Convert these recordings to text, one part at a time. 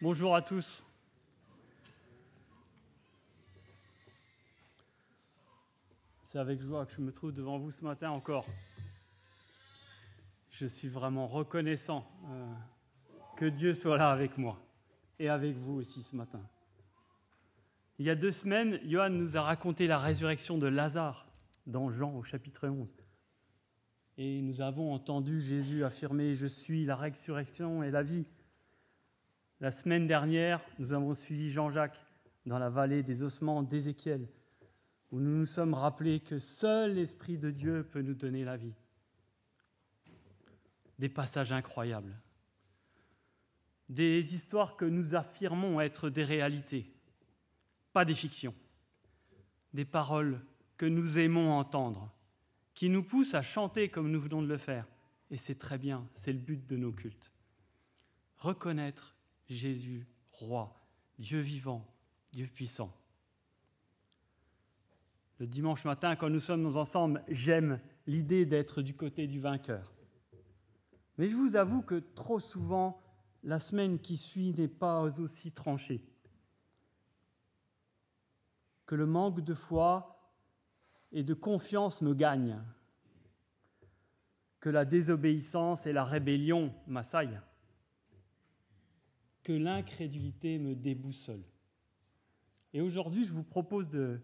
Bonjour à tous. C'est avec joie que je me trouve devant vous ce matin encore. Je suis vraiment reconnaissant que Dieu soit là avec moi et avec vous aussi ce matin. Il y a 2 semaines, Johan nous a raconté la résurrection de Lazare dans Jean au chapitre 11. Et nous avons entendu Jésus affirmer « Je suis la résurrection et la vie ». La semaine dernière, nous avons suivi Jean-Jacques dans la vallée des ossements d'Ézéchiel, où nous nous sommes rappelés que seul l'Esprit de Dieu peut nous donner la vie. Des passages incroyables. Des histoires que nous affirmons être des réalités, pas des fictions. Des paroles que nous aimons entendre, qui nous poussent à chanter comme nous venons de le faire. Et c'est très bien, c'est le but de nos cultes. Reconnaître Jésus, roi, Dieu vivant, Dieu puissant. Le dimanche matin, quand nous sommes ensemble, j'aime l'idée d'être du côté du vainqueur. Mais je vous avoue que trop souvent, la semaine qui suit n'est pas aussi tranchée. Que le manque de foi et de confiance me gagne. Que la désobéissance et la rébellion m'assaillent. Que l'incrédulité me déboussole. Et aujourd'hui, je vous propose de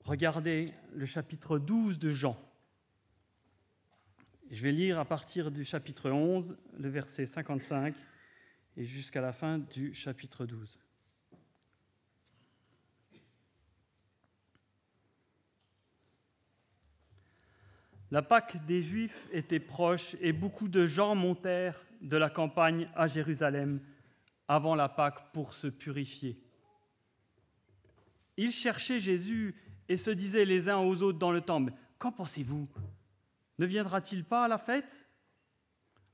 regarder le chapitre 12 de Jean. Je vais lire à partir du chapitre 11, le verset 55, et jusqu'à la fin du chapitre 12. La Pâque des Juifs était proche et beaucoup de gens montèrent de la campagne à Jérusalem avant la Pâque pour se purifier. Ils cherchaient Jésus et se disaient les uns aux autres dans le temple, « Qu'en pensez-vous ? Ne viendra-t-il pas à la fête ?»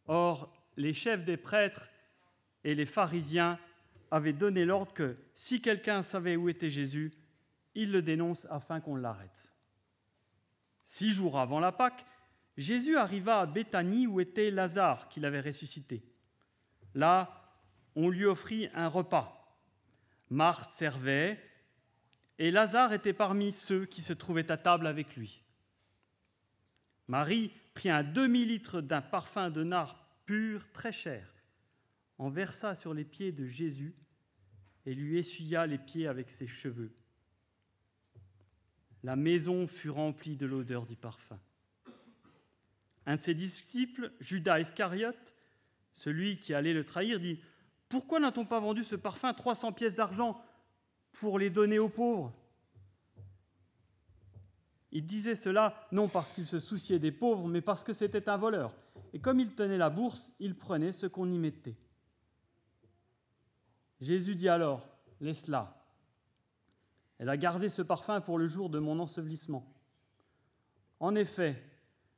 Or, les chefs des prêtres et les pharisiens avaient donné l'ordre que, si quelqu'un savait où était Jésus, il le dénonce afin qu'on l'arrête. 6 jours avant la Pâque, Jésus arriva à Béthanie où était Lazare, qu'il avait ressuscité. Là, on lui offrit un repas. Marthe servait, et Lazare était parmi ceux qui se trouvaient à table avec lui. Marie prit un demi-litre d'un parfum de nard pur très cher, en versa sur les pieds de Jésus et lui essuya les pieds avec ses cheveux. La maison fut remplie de l'odeur du parfum. Un de ses disciples, Judas Iscariote, celui qui allait le trahir, dit « Pourquoi n'a-t-on pas vendu ce parfum 300 pièces d'argent pour les donner aux pauvres ?» Il disait cela non parce qu'il se souciait des pauvres, mais parce que c'était un voleur. Et comme il tenait la bourse, il prenait ce qu'on y mettait. Jésus dit alors « Laisse-la. Elle a gardé ce parfum pour le jour de mon ensevelissement. En effet,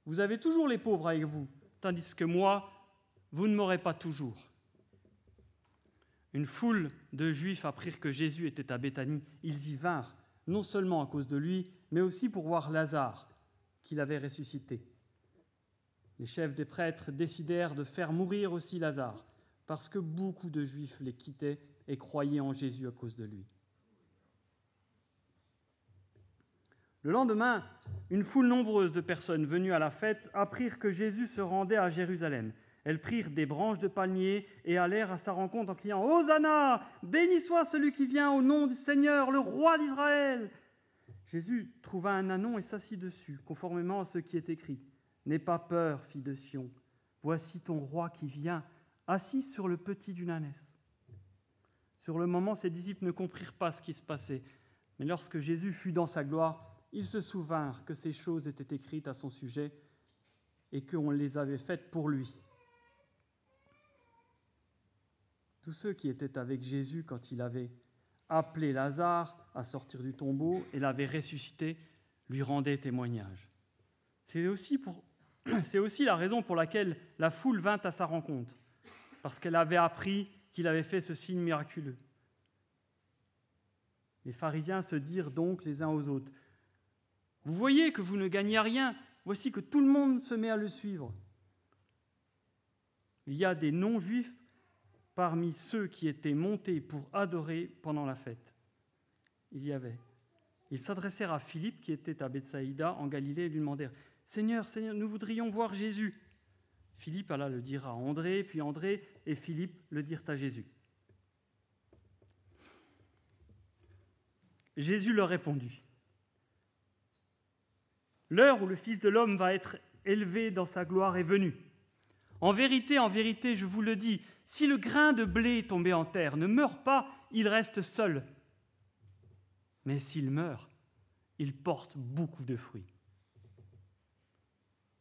vous avez toujours les pauvres avec vous, tandis que moi, vous ne m'aurez pas toujours. » Une foule de Juifs apprirent que Jésus était à Béthanie. Ils y vinrent, non seulement à cause de lui, mais aussi pour voir Lazare, qu'il avait ressuscité. Les chefs des prêtres décidèrent de faire mourir aussi Lazare, parce que beaucoup de Juifs les quittaient et croyaient en Jésus à cause de lui. Le lendemain, une foule nombreuse de personnes venues à la fête apprirent que Jésus se rendait à Jérusalem. Elles prirent des branches de palmier et allèrent à sa rencontre en criant « Hosanna ! Béni soit celui qui vient au nom du Seigneur, le roi d'Israël !» Jésus trouva un ânon et s'assit dessus, conformément à ce qui est écrit. « N'aie pas peur, fille de Sion, voici ton roi qui vient, assis sur le petit d'une ânesse. » Sur le moment, ses disciples ne comprirent pas ce qui se passait, mais lorsque Jésus fut dans sa gloire, ils se souvinrent que ces choses étaient écrites à son sujet et qu'on les avait faites pour lui. Tous ceux qui étaient avec Jésus quand il avait appelé Lazare à sortir du tombeau et l'avait ressuscité lui rendaient témoignage. C'est aussi la raison pour laquelle la foule vint à sa rencontre, parce qu'elle avait appris qu'il avait fait ce signe miraculeux. Les pharisiens se dirent donc les uns aux autres « Vous voyez que vous ne gagnez rien, voici que tout le monde se met à le suivre. Il y a des non-juifs parmi ceux qui étaient montés pour adorer pendant la fête. Ils s'adressèrent à Philippe, qui était à Bethsaïda, en Galilée, et lui demandèrent « Seigneur, Seigneur, nous voudrions voir Jésus. » Philippe alla le dire à André, puis André et Philippe le dirent à Jésus. Jésus leur répondit « L'heure où le Fils de l'homme va être élevé dans sa gloire est venue. En vérité, je vous le dis, si le grain de blé tombé en terre ne meurt pas, il reste seul. Mais s'il meurt, il porte beaucoup de fruits.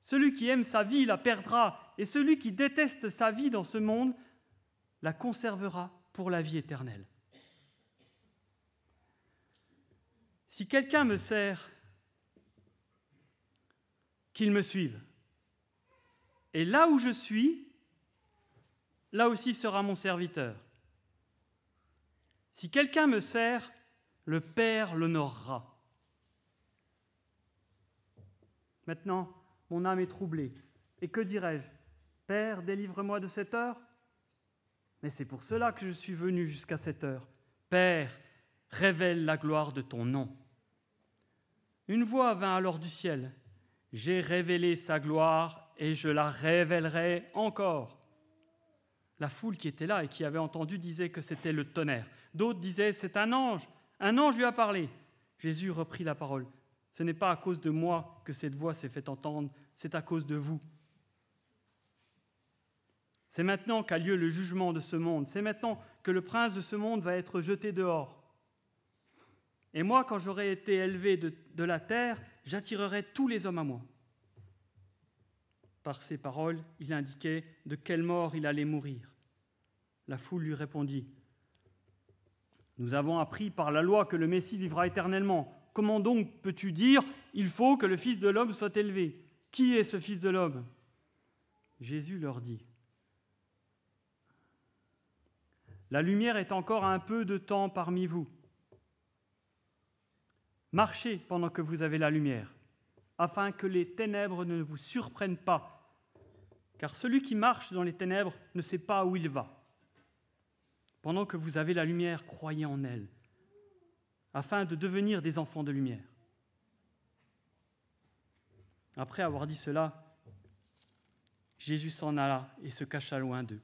Celui qui aime sa vie la perdra, et celui qui déteste sa vie dans ce monde la conservera pour la vie éternelle. Si quelqu'un me sert, qu'il me suive. Et là où je suis, là aussi sera mon serviteur. Si quelqu'un me sert, le Père l'honorera. Maintenant, mon âme est troublée. Et que dirai-je ? Père, délivre-moi de cette heure ? Mais c'est pour cela que je suis venu jusqu'à cette heure. Père, révèle la gloire de ton nom. Une voix vint alors du ciel. J'ai révélé sa gloire et je la révélerai encore. La foule qui était là et qui avait entendu disait que c'était le tonnerre. D'autres disaient, c'est un ange lui a parlé. Jésus reprit la parole. Ce n'est pas à cause de moi que cette voix s'est fait entendre, c'est à cause de vous. C'est maintenant qu'a lieu le jugement de ce monde. C'est maintenant que le prince de ce monde va être jeté dehors. Et moi, quand j'aurai été élevé de la terre, j'attirerai tous les hommes à moi. Par ces paroles, il indiquait de quelle mort il allait mourir. La foule lui répondit, « Nous avons appris par la loi que le Messie vivra éternellement. Comment donc peux-tu dire, il faut que le Fils de l'homme soit élevé ? Qui est ce Fils de l'homme » Jésus leur dit, « La lumière est encore un peu de temps parmi vous. Marchez pendant que vous avez la lumière, afin que les ténèbres ne vous surprennent pas, car celui qui marche dans les ténèbres ne sait pas où il va. Pendant que vous avez la lumière, croyez en elle, afin de devenir des enfants de lumière. » Après avoir dit cela, Jésus s'en alla et se cacha loin d'eux.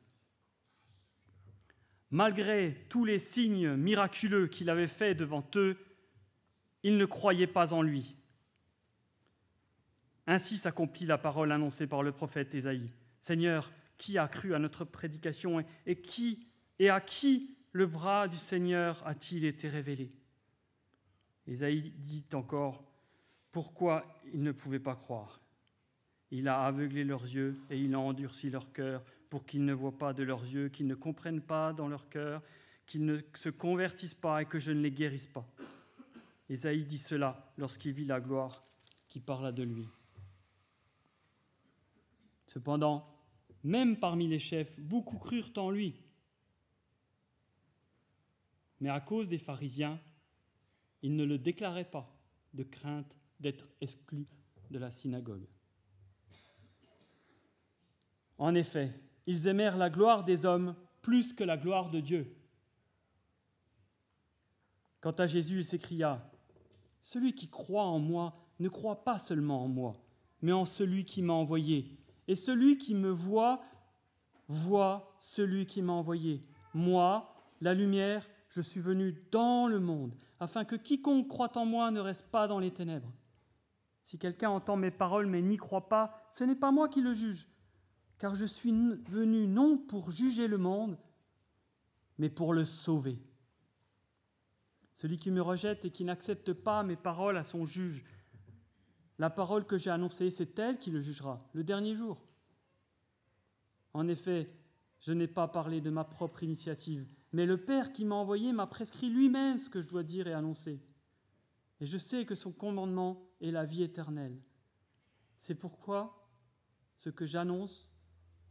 Malgré tous les signes miraculeux qu'il avait faits devant eux, ils ne croyaient pas en lui. Ainsi s'accomplit la parole annoncée par le prophète Ésaïe. « Seigneur, qui a cru à notre prédication et à qui le bras du Seigneur a-t-il été révélé ?» Ésaïe dit encore « Pourquoi ils ne pouvaient pas croire ? Il a aveuglé leurs yeux et il a endurci leur cœur pour qu'ils ne voient pas de leurs yeux, qu'ils ne comprennent pas dans leur cœur, qu'ils ne se convertissent pas et que je ne les guérisse pas. » Ésaïe dit cela lorsqu'il vit la gloire qui parla de lui. Cependant, même parmi les chefs, beaucoup crurent en lui. Mais à cause des pharisiens, ils ne le déclaraient pas, de crainte d'être exclus de la synagogue. En effet, ils aimèrent la gloire des hommes plus que la gloire de Dieu. Quant à Jésus, il s'écria, « Celui qui croit en moi ne croit pas seulement en moi, mais en celui qui m'a envoyé. Et celui qui me voit, voit celui qui m'a envoyé. Moi, la lumière, je suis venu dans le monde, afin que quiconque croit en moi ne reste pas dans les ténèbres. Si quelqu'un entend mes paroles mais n'y croit pas, ce n'est pas moi qui le juge, car je suis venu non pour juger le monde, mais pour le sauver. Celui qui me rejette et qui n'accepte pas mes paroles à son juge, la parole que j'ai annoncée, c'est elle qui le jugera, le dernier jour. En effet, je n'ai pas parlé de ma propre initiative, mais le Père qui m'a envoyé m'a prescrit lui-même ce que je dois dire et annoncer. Et je sais que son commandement est la vie éternelle. C'est pourquoi ce que j'annonce,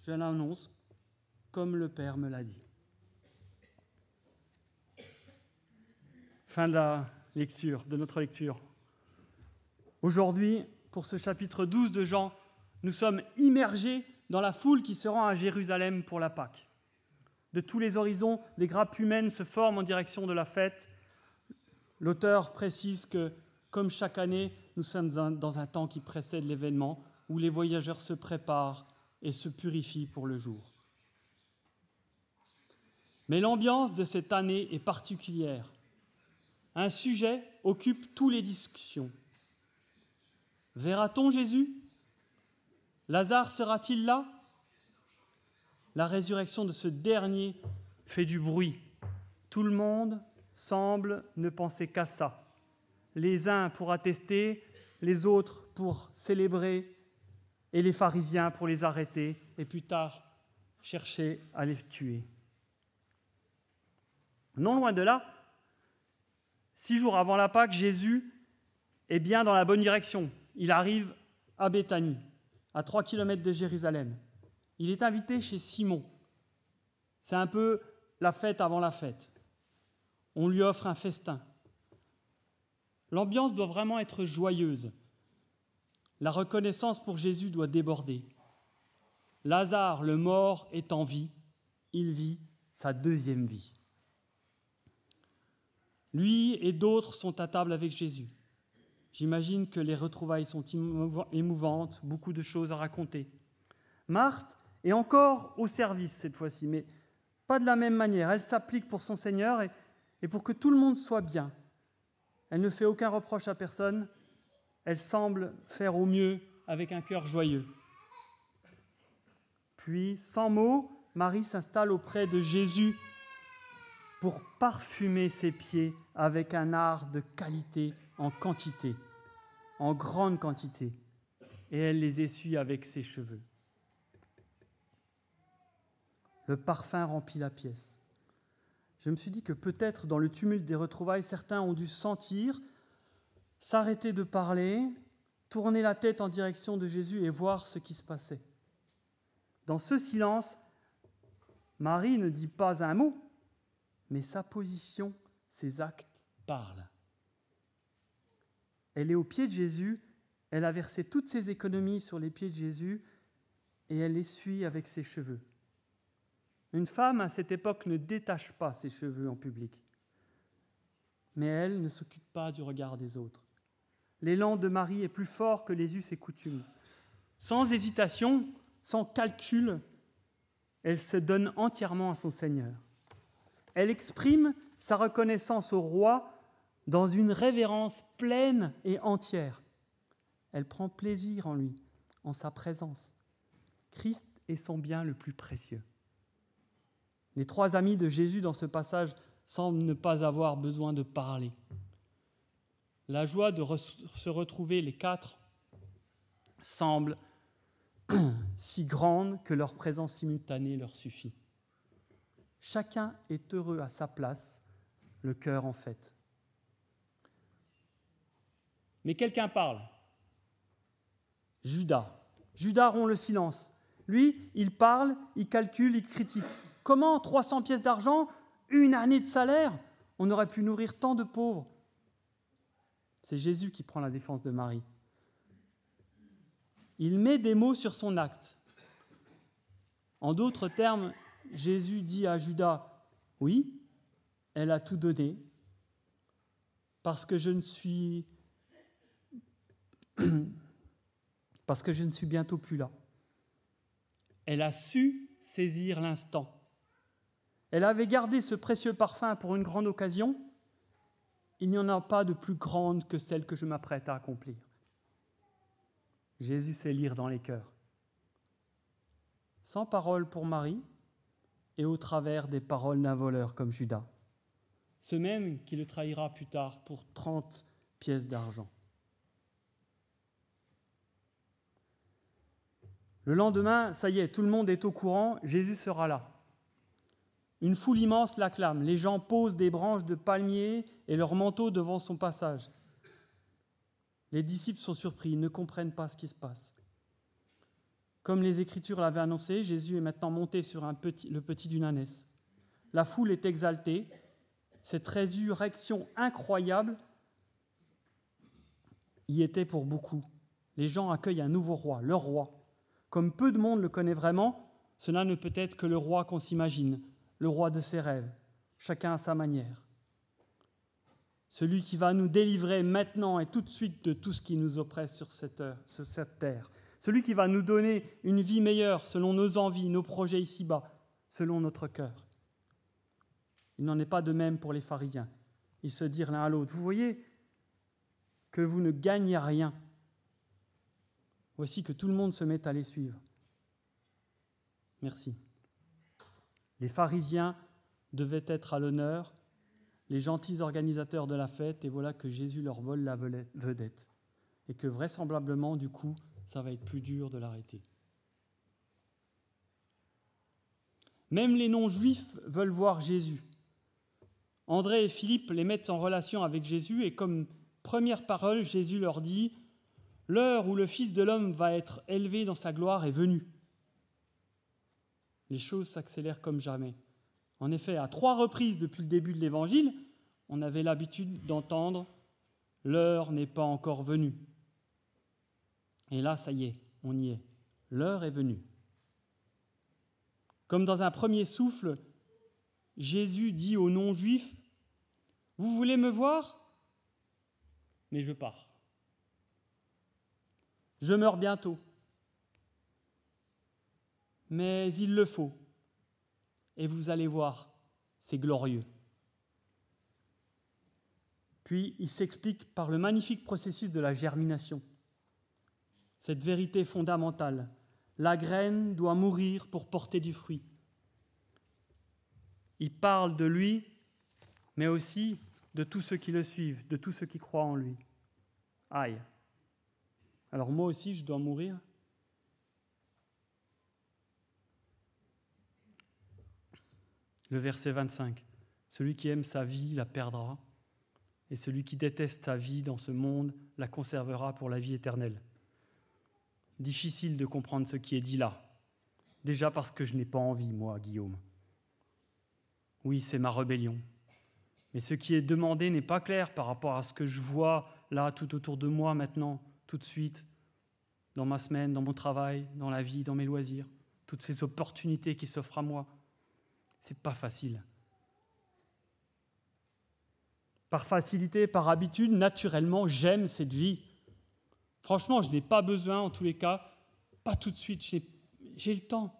je l'annonce comme le Père me l'a dit. Fin de notre lecture. Aujourd'hui, pour ce chapitre 12 de Jean, nous sommes immergés dans la foule qui se rend à Jérusalem pour la Pâque. de tous les horizons, des grappes humaines se forment en direction de la fête. L'auteur précise que, comme chaque année, nous sommes dans un temps qui précède l'événement, où les voyageurs se préparent et se purifient pour le jour. Mais l'ambiance de cette année est particulière. Un sujet occupe toutes les discussions. Verra-t-on Jésus ? Lazare sera-t-il là ? La résurrection de ce dernier fait du bruit. Tout le monde semble ne penser qu'à ça. Les uns pour attester, les autres pour célébrer, et les pharisiens pour les arrêter, et plus tard chercher à les tuer. Non loin de là, 6 jours avant la Pâque, Jésus est bien dans la bonne direction. Il arrive à Béthanie, à 3 kilomètres de Jérusalem. Il est invité chez Simon. C'est un peu la fête avant la fête. On lui offre un festin. L'ambiance doit vraiment être joyeuse. La reconnaissance pour Jésus doit déborder. Lazare, le mort, est en vie. Il vit sa deuxième vie. Lui et d'autres sont à table avec Jésus. J'imagine que les retrouvailles sont émouvantes, beaucoup de choses à raconter. Marthe est encore au service cette fois-ci, mais pas de la même manière. Elle s'applique pour son Seigneur et pour que tout le monde soit bien. Elle ne fait aucun reproche à personne. Elle semble faire au mieux avec un cœur joyeux. Puis, sans mots, Marie s'installe auprès de Jésus pour parfumer ses pieds avec un art de qualité en quantité, en grande quantité, et elle les essuie avec ses cheveux. Le parfum remplit la pièce. Je me suis dit que peut-être dans le tumulte des retrouvailles, certains ont dû sentir, s'arrêter de parler, tourner la tête en direction de Jésus et voir ce qui se passait. Dans ce silence, Marie ne dit pas un mot, mais sa position, ses actes parlent. Elle est aux pieds de Jésus, elle a versé toutes ses économies sur les pieds de Jésus et elle l'essuie avec ses cheveux. Une femme, à cette époque, ne détache pas ses cheveux en public. Mais elle ne s'occupe pas du regard des autres. L'élan de Marie est plus fort que les us et coutumes. Sans hésitation, sans calcul, elle se donne entièrement à son Seigneur. Elle exprime sa reconnaissance au roi dans une révérence pleine et entière. Elle prend plaisir en lui, en sa présence. Christ est son bien le plus précieux. Les 3 amis de Jésus dans ce passage semblent ne pas avoir besoin de parler. La joie de se retrouver les 4 semble si grande que leur présence simultanée leur suffit. Chacun est heureux à sa place, le cœur en fête. Mais quelqu'un parle. Judas. Judas rompt le silence. Lui, il parle, il calcule, il critique. Comment 300 pièces d'argent, 1 année de salaire ? On aurait pu nourrir tant de pauvres. C'est Jésus qui prend la défense de Marie. Il met des mots sur son acte. En d'autres termes, Jésus dit à Judas, « Oui, elle a tout donné, parce que je ne suis bientôt plus là. » Elle a su saisir l'instant. Elle avait gardé ce précieux parfum pour une grande occasion. Il n'y en a pas de plus grande que celle que je m'apprête à accomplir. Jésus sait lire dans les cœurs. Sans parole pour Marie, et au travers des paroles d'un voleur comme Judas, ce même qui le trahira plus tard pour 30 pièces d'argent. Le lendemain, ça y est, tout le monde est au courant, Jésus sera là. Une foule immense l'acclame, les gens posent des branches de palmier et leurs manteaux devant son passage. Les disciples sont surpris, ils ne comprennent pas ce qui se passe. Comme les Écritures l'avaient annoncé, Jésus est maintenant monté sur le petit d'une ânesse. La foule est exaltée. Cette résurrection incroyable y était pour beaucoup. Les gens accueillent un nouveau roi, leur roi. Comme peu de monde le connaît vraiment, cela ne peut être que le roi qu'on s'imagine. le roi de ses rêves, chacun à sa manière. Celui qui va nous délivrer maintenant et tout de suite de tout ce qui nous oppresse sur cette terre. Celui qui va nous donner une vie meilleure selon nos envies, nos projets ici-bas, selon notre cœur. Il n'en est pas de même pour les pharisiens. Ils se dirent l'un à l'autre, vous voyez que vous ne gagnez rien. Voici que tout le monde se met à les suivre. Merci. Les pharisiens devaient être à l'honneur, les gentils organisateurs de la fête, et voilà que Jésus leur vole la vedette. Et que vraisemblablement, du coup, ça va être plus dur de l'arrêter. Même les non-juifs veulent voir Jésus. André et Philippe les mettent en relation avec Jésus et comme première parole, Jésus leur dit « L'heure où le Fils de l'homme va être élevé dans sa gloire est venue. » Les choses s'accélèrent comme jamais. En effet, à 3 reprises depuis le début de l'Évangile, on avait l'habitude d'entendre « L'heure n'est pas encore venue ». Et là, ça y est, on y est. L'heure est venue. Comme dans un premier souffle, Jésus dit aux non-juifs « Vous voulez me voir ? Mais je pars. Je meurs bientôt. Mais il le faut. Et vous allez voir, c'est glorieux. » Puis il s'explique par le magnifique processus de la germination. Cette vérité fondamentale, la graine doit mourir pour porter du fruit. Il parle de lui, mais aussi de tous ceux qui le suivent, de tous ceux qui croient en lui. Aïe. Alors moi aussi, je dois mourir ? Le verset 25. Celui qui aime sa vie la perdra, et celui qui déteste sa vie dans ce monde la conservera pour la vie éternelle. Difficile de comprendre ce qui est dit là. Déjà parce que je n'ai pas envie, moi, Guillaume. Oui, c'est ma rébellion. Mais ce qui est demandé n'est pas clair par rapport à ce que je vois là, tout autour de moi maintenant, tout de suite, dans ma semaine, dans mon travail, dans la vie, dans mes loisirs, toutes ces opportunités qui s'offrent à moi. C'est pas facile. Par facilité, par habitude, naturellement, j'aime cette vie. Franchement, je n'ai pas besoin, en tous les cas, pas tout de suite, j'ai le temps.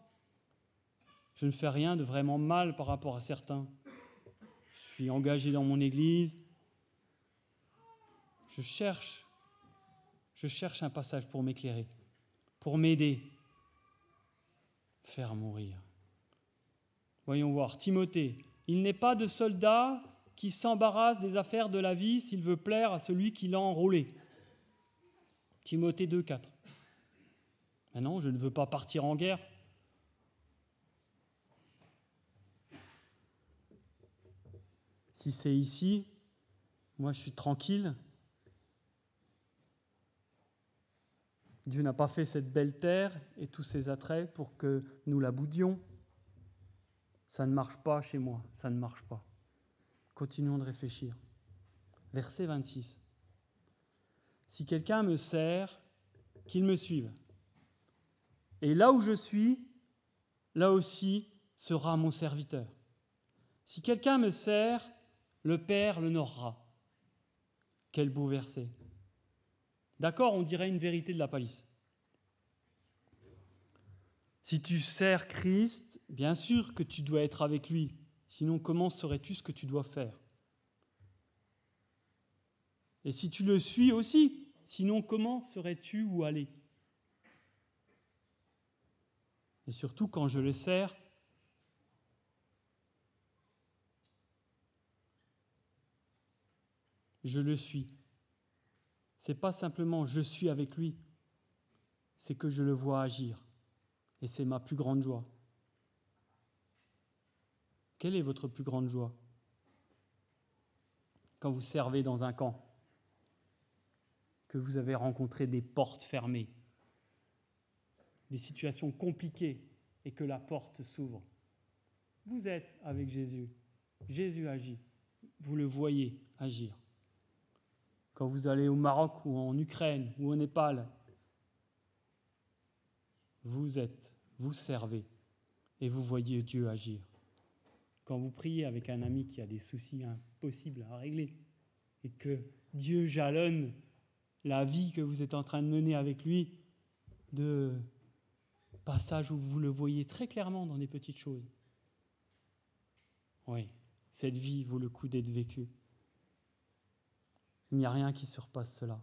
Je ne fais rien de vraiment mal par rapport à certains. Je suis engagé dans mon église. Je cherche un passage pour m'éclairer, pour m'aider, faire mourir. Voyons voir, Timothée, il n'est pas de soldat qui s'embarrasse des affaires de la vie s'il veut plaire à celui qui l'a enrôlé. Timothée 2, 4. Mais non, je ne veux pas partir en guerre. Si c'est ici, moi je suis tranquille. Dieu n'a pas fait cette belle terre et tous ses attraits pour que nous la boudions. Ça ne marche pas chez moi, ça ne marche pas. Continuons de réfléchir. Verset 26. Si quelqu'un me sert, qu'il me suive. Et là où je suis, là aussi sera mon serviteur. Si quelqu'un me sert, le Père l'honorera. Quel beau verset. D'accord, on dirait une vérité de la palisse. Si tu sers Christ, bien sûr que tu dois être avec lui. Sinon, comment saurais-tu ce que tu dois faire ? Et si tu le suis aussi, sinon, comment saurais-tu où aller ? Et surtout, quand je le sers, je le suis. Ce n'est pas simplement je suis avec lui, c'est que je le vois agir. Et c'est ma plus grande joie. Quelle est votre plus grande joie ? Quand vous servez dans un camp, que vous avez rencontré des portes fermées, des situations compliquées et que la porte s'ouvre. Vous êtes avec Jésus. Jésus agit. Vous le voyez agir. Quand vous allez au Maroc ou en Ukraine ou au Népal, vous servez et vous voyez Dieu agir. quand vous priez avec un ami qui a des soucis impossibles à régler et que Dieu jalonne la vie que vous êtes en train de mener avec lui, de passages où vous le voyez très clairement dans des petites choses. Oui, cette vie vaut le coup d'être vécue. Il n'y a rien qui surpasse cela.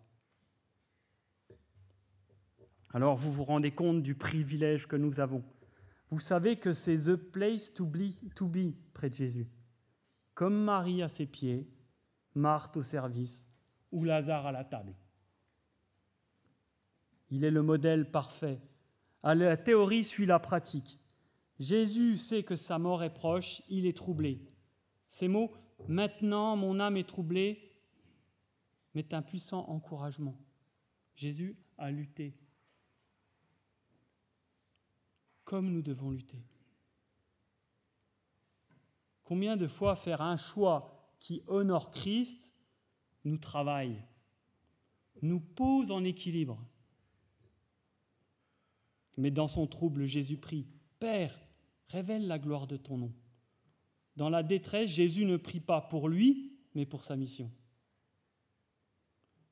Alors vous vous rendez compte du privilège que nous avons. Vous savez que c'est the place to be près de Jésus. Comme Marie à ses pieds, Marthe au service ou Lazare à la table. Il est le modèle parfait. La théorie suit la pratique. Jésus sait que sa mort est proche, il est troublé. Ces mots « maintenant mon âme est troublée » mettent un puissant encouragement. Jésus a lutté. Comme nous devons lutter. Combien de fois faire un choix qui honore Christ nous travaille, nous pose en équilibre. Mais dans son trouble, Jésus prie, « Père, révèle la gloire de ton nom. » Dans la détresse, Jésus ne prie pas pour lui, mais pour sa mission.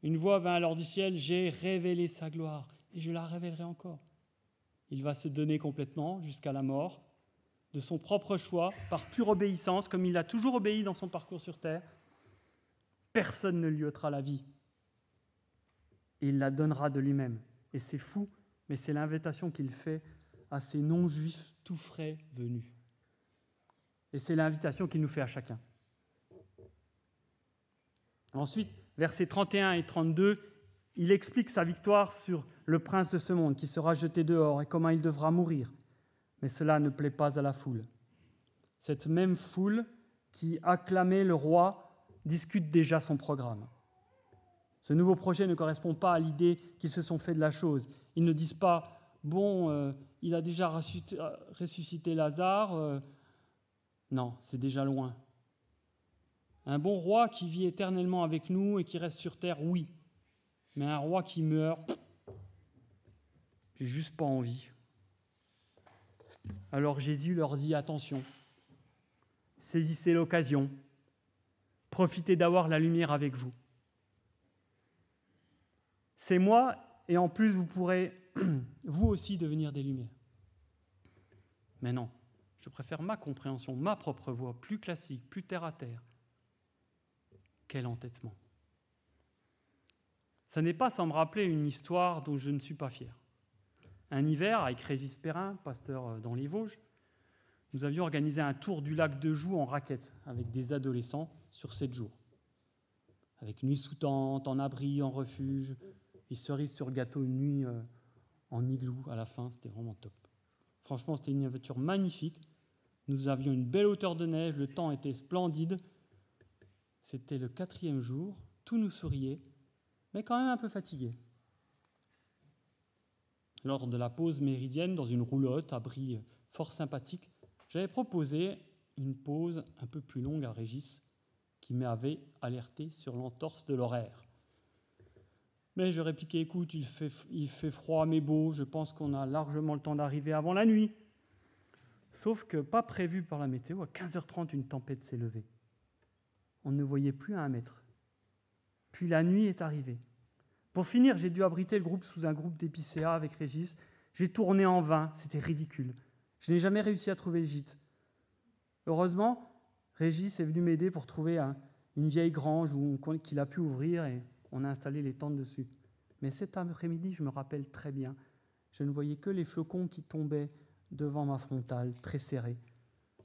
Une voix vint alors du ciel, « J'ai révélé sa gloire, et je la révélerai encore. » Il va se donner complètement jusqu'à la mort, de son propre choix, par pure obéissance, comme il a toujours obéi dans son parcours sur terre. Personne ne lui ôtera la vie. Et il la donnera de lui-même. Et c'est fou, mais c'est l'invitation qu'il fait à ces non-juifs tout frais venus. Et c'est l'invitation qu'il nous fait à chacun. Ensuite, versets 31 et 32, il explique sa victoire sur le prince de ce monde qui sera jeté dehors et comment il devra mourir. Mais cela ne plaît pas à la foule. Cette même foule qui acclamait le roi discute déjà son programme. Ce nouveau projet ne correspond pas à l'idée qu'ils se sont fait de la chose. Ils ne disent pas « bon, il a déjà ressuscité Lazare. Non, c'est déjà loin. Un bon roi qui vit éternellement avec nous et qui reste sur terre, oui. Mais un roi qui meurt, j'ai juste pas envie. » Alors Jésus leur dit « Attention, saisissez l'occasion, profitez d'avoir la lumière avec vous. C'est moi, et en plus vous pourrez vous aussi devenir des lumières. » Mais non, je préfère ma compréhension, ma propre voix, plus classique, plus terre à terre. Quel entêtement. Ça n'est pas sans me rappeler une histoire dont je ne suis pas fier. Un hiver, avec Régis Perrin, pasteur dans les Vosges, nous avions organisé un tour du lac de Joux en raquette avec des adolescents sur 7 jours. Avec nuit sous tente, en abri, en refuge, et cerise sur gâteau, une nuit en igloo à la fin, c'était vraiment top. Franchement, c'était une aventure magnifique. Nous avions une belle hauteur de neige, le temps était splendide. C'était le 4e jour, tout nous souriait, mais quand même un peu fatigué. Lors de la pause méridienne, dans une roulotte, abri fort sympathique, j'avais proposé une pause un peu plus longue à Régis, qui m'avait alerté sur l'entorse de l'horaire. Mais je répliquais, écoute, il fait froid mais beau, je pense qu'on a largement le temps d'arriver avant la nuit. Sauf que, pas prévu par la météo, à 15h30, une tempête s'est levée. On ne voyait plus à 1 mètre. Puis la nuit est arrivée. Pour finir, j'ai dû abriter le groupe sous un groupe d'épicéa avec Régis. J'ai tourné en vain, c'était ridicule. Je n'ai jamais réussi à trouver le gîte. Heureusement, Régis est venu m'aider pour trouver une vieille grange qu'il a pu ouvrir et on a installé les tentes dessus. Mais cet après-midi, je me rappelle très bien, je ne voyais que les flocons qui tombaient devant ma frontale, très serrés.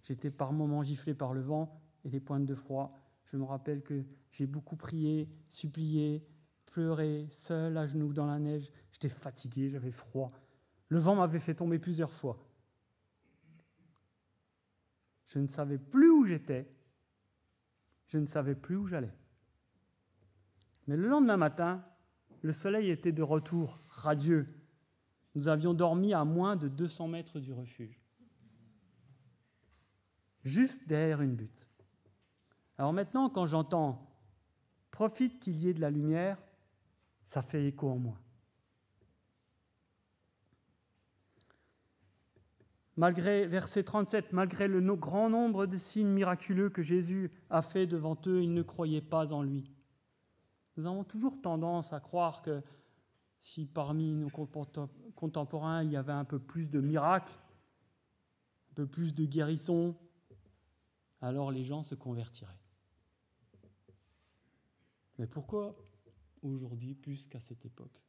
J'étais par moments giflé par le vent et les pointes de froid. Je me rappelle que j'ai beaucoup prié, supplié, pleuré, seul, à genoux dans la neige. J'étais fatigué, j'avais froid. Le vent m'avait fait tomber plusieurs fois. Je ne savais plus où j'étais. Je ne savais plus où j'allais. Mais le lendemain matin, le soleil était de retour, radieux. Nous avions dormi à moins de 200 mètres du refuge. Juste derrière une butte. Alors maintenant, quand j'entends « profite qu'il y ait de la lumière », ça fait écho en moi. Malgré, verset 37, malgré le grand nombre de signes miraculeux que Jésus a fait devant eux, ils ne croyaient pas en lui. Nous avons toujours tendance à croire que si parmi nos contemporains, il y avait un peu plus de miracles, un peu plus de guérison, alors les gens se convertiraient. Mais pourquoi aujourd'hui plus qu'à cette époque?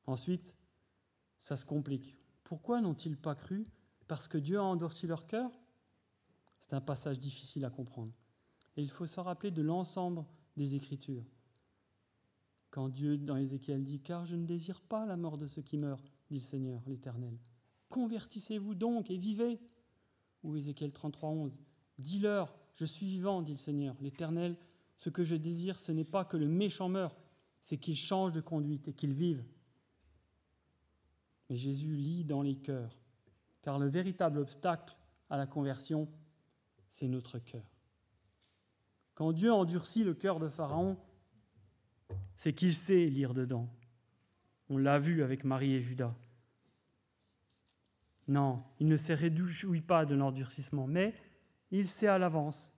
Ensuite, ça se complique. Pourquoi n'ont-ils pas cru? Parce que Dieu a endurci leur cœur? C'est un passage difficile à comprendre. Et il faut se rappeler de l'ensemble des Écritures. Quand Dieu, dans Ézéchiel, dit « Car je ne désire pas la mort de ceux qui meurent, dit le Seigneur, l'Éternel. Convertissez-vous donc et vivez. » Ou Ézéchiel 33, 11. « Dis-leur, je suis vivant, dit le Seigneur, l'Éternel. Ce que je désire, ce n'est pas que le méchant meure, c'est qu'il change de conduite et qu'il vive. » Mais Jésus lit dans les cœurs, car le véritable obstacle à la conversion, c'est notre cœur. Quand Dieu endurcit le cœur de Pharaon, c'est qu'il sait lire dedans. On l'a vu avec Marie et Judas. Non, il ne se réjouit pas de l'endurcissement, mais il sait à l'avance.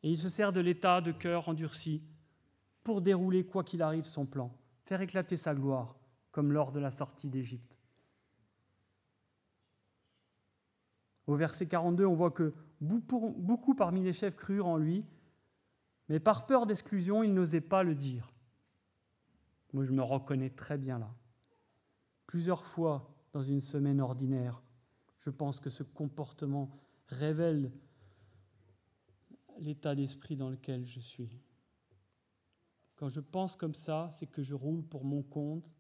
Et il se sert de l'état de cœur endurci pour dérouler, quoi qu'il arrive, son plan, faire éclater sa gloire, comme lors de la sortie d'Égypte. Au verset 42, on voit que beaucoup parmi les chefs crurent en lui, mais par peur d'exclusion, ils n'osaient pas le dire. Moi, je me reconnais très bien là. Plusieurs fois dans une semaine ordinaire, je pense que ce comportement révèle l'état d'esprit dans lequel je suis. Quand je pense comme ça, c'est que je roule pour mon compte,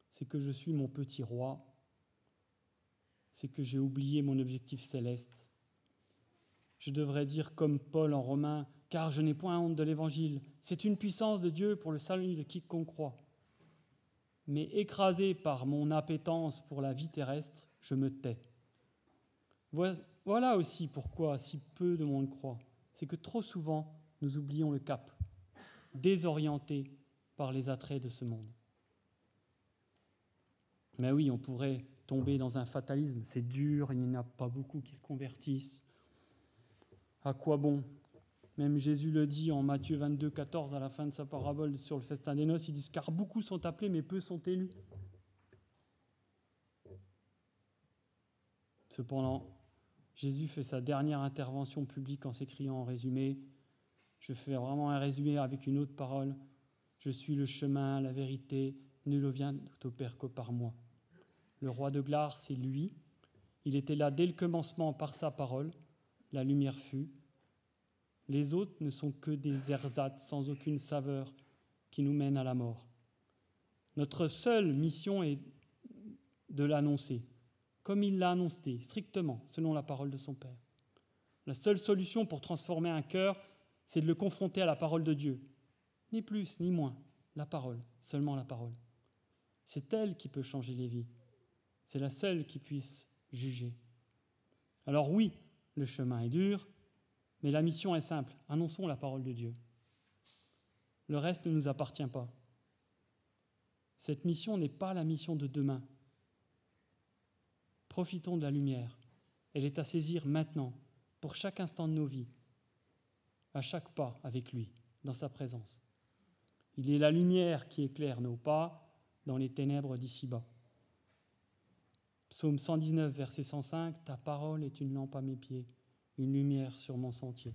c'est que je suis mon petit roi, c'est que j'ai oublié mon objectif céleste. Je devrais dire comme Paul en Romains, « Car je n'ai point honte de l'Évangile. C'est une puissance de Dieu pour le salut de quiconque croit. » Mais écrasé par mon appétence pour la vie terrestre, je me tais. Voilà aussi pourquoi si peu de monde croit. C'est que trop souvent, nous oublions le cap, désorientés par les attraits de ce monde. Mais oui, on pourrait tomber dans un fatalisme. C'est dur, il n'y en a pas beaucoup qui se convertissent. À quoi bon? Même Jésus le dit en Matthieu 22, 14, à la fin de sa parabole sur le festin des noces, il dit « Car beaucoup sont appelés, mais peu sont élus. » Cependant, Jésus fait sa dernière intervention publique en s'écriant en résumé. Je fais vraiment un résumé avec une autre parole. « Je suis le chemin, la vérité, nul ne vient au Père que par moi. » Le roi de gloire, c'est lui. Il était là dès le commencement par sa parole. La lumière fut. Les autres ne sont que des ersatz sans aucune saveur qui nous mènent à la mort. Notre seule mission est de l'annoncer, comme il l'a annoncé, strictement, selon la parole de son Père. La seule solution pour transformer un cœur, c'est de le confronter à la parole de Dieu. Ni plus, ni moins, la parole, seulement la parole. C'est elle qui peut changer les vies. C'est la seule qui puisse juger. Alors oui, le chemin est dur, mais la mission est simple. Annonçons la parole de Dieu. Le reste ne nous appartient pas. Cette mission n'est pas la mission de demain. Profitons de la lumière. Elle est à saisir maintenant, pour chaque instant de nos vies, à chaque pas avec lui, dans sa présence. Il est la lumière qui éclaire nos pas dans les ténèbres d'ici-bas. Psaume 119, verset 105, « Ta parole est une lampe à mes pieds, une lumière sur mon sentier. »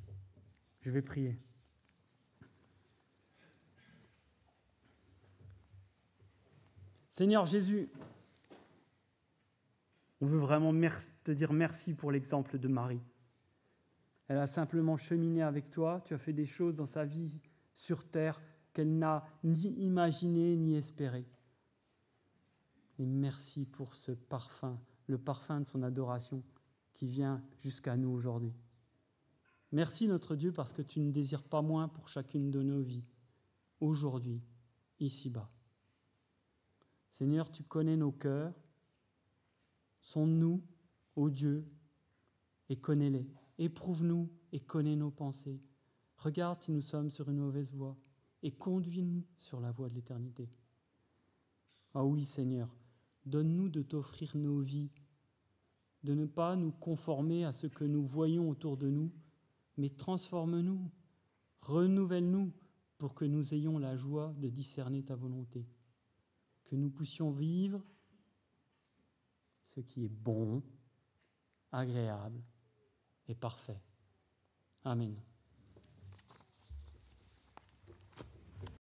Je vais prier. Seigneur Jésus, on veut vraiment te dire merci pour l'exemple de Marie. Elle a simplement cheminé avec toi, tu as fait des choses dans sa vie sur terre qu'elle n'a ni imaginé ni espéré. Et merci pour ce parfum, le parfum de son adoration qui vient jusqu'à nous aujourd'hui. Merci notre Dieu parce que tu ne désires pas moins pour chacune de nos vies, aujourd'hui, ici-bas. Seigneur, tu connais nos cœurs, sonde-nous, ô Dieu, et connais-les. Éprouve-nous et connais nos pensées. Regarde si nous sommes sur une mauvaise voie et conduis-nous sur la voie de l'éternité. Ah oui, Seigneur, Donne-nous de t'offrir nos vies, de ne pas nous conformer à ce que nous voyons autour de nous, mais transforme-nous, renouvelle-nous pour que nous ayons la joie de discerner ta volonté, que nous puissions vivre ce qui est bon, agréable et parfait. Amen.